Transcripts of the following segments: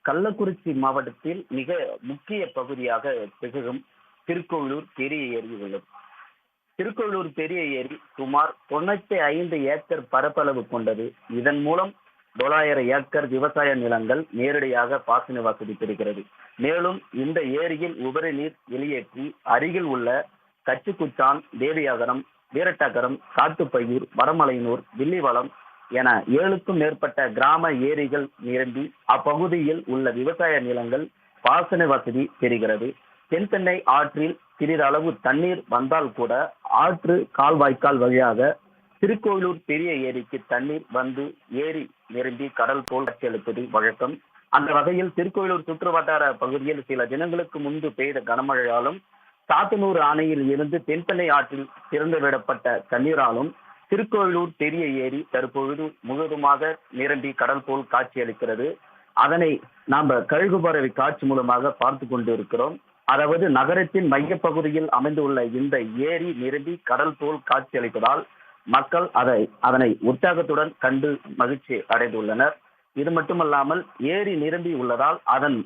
கள்ளக்குறிச்சி மாவட்டத்தில் மிக முக்கிய பகுதியாக திகழும் திருக்கோவிலூர் பெரிய ஏரி உள்ளது. திருக்கோவிலூர் பெரிய ஏரி சுமார் 95 ஏக்கர் பரப்பளவு கொண்டது. இதன் மூலம் 900 ஏக்கர் விவசாய நிலங்கள் நேரடியாக பாசன வசதி பெறுகிறது. மேலும் இந்த ஏரியில் உபரி நீர் வெளியேற்றி அருகில் உள்ள கச்சிக்குச்சான், தேவியாகரம், வீரட்டகரம், காட்டுப்பையூர், வடமலையனூர், வில்லிவளம் என 7க்கும் மேற்பட்ட கிராம ஏரிகள் நிரம்பி அப்பகுதியில் உள்ள விவசாய நிலங்கள் பாசன வசதி பெறுகிறது. தென்பெண்ணை ஆற்றில் சிறிதளவு தண்ணீர் வந்தால் கூட ஆற்று கால்வாய்க்கால் வழியாக திருக்கோவிலூர் பெரிய ஏரிக்கு தண்ணீர் வந்து ஏரி நிரம்பி கடல் போல் காட்சியளிப்பது வழக்கம். அந்த வகையில் திருக்கோவிலூர் சுற்றுவட்டார பகுதியில் சில தினங்களுக்கு முன்பு பெய்த கனமழையாலும் சாத்தனூர் அணையில் இருந்து தென்பெண்ணை ஆற்றில் திறந்து விடப்பட்ட தண்ணீராலும் திருக்கோவிலூர் பெரிய ஏரி தற்பொழுது முழுவதுமாக நிரம்பி கடல் போல் காட்சியளிக்கிறது. அதனை நாம் கழுகுபறவை காட்சி மூலமாக பார்த்து கொண்டு இருக்கிறோம். அதாவது நகரத்தின் மையப்பகுதியில் அமைந்துள்ள இந்த ஏரி நிரம்பி கடல் போல் காட்சியளிப்பதால் மக்கள் அதனை உற்சாகத்துடன் கண்டு மகிழ்ச்சி அடைந்துள்ளனர். இது மட்டுமல்லாமல் ஏரி நிரம்பி உள்ளதால் அதன்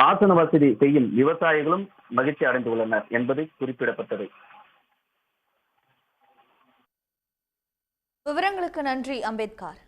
பாசன வசதி செய்யும் விவசாயிகளும் மகிழ்ச்சி அடைந்துள்ளனர் என்பது குறிப்பிடப்பட்டது. விவரங்களுக்கு நன்றி அம்பேத்கர்.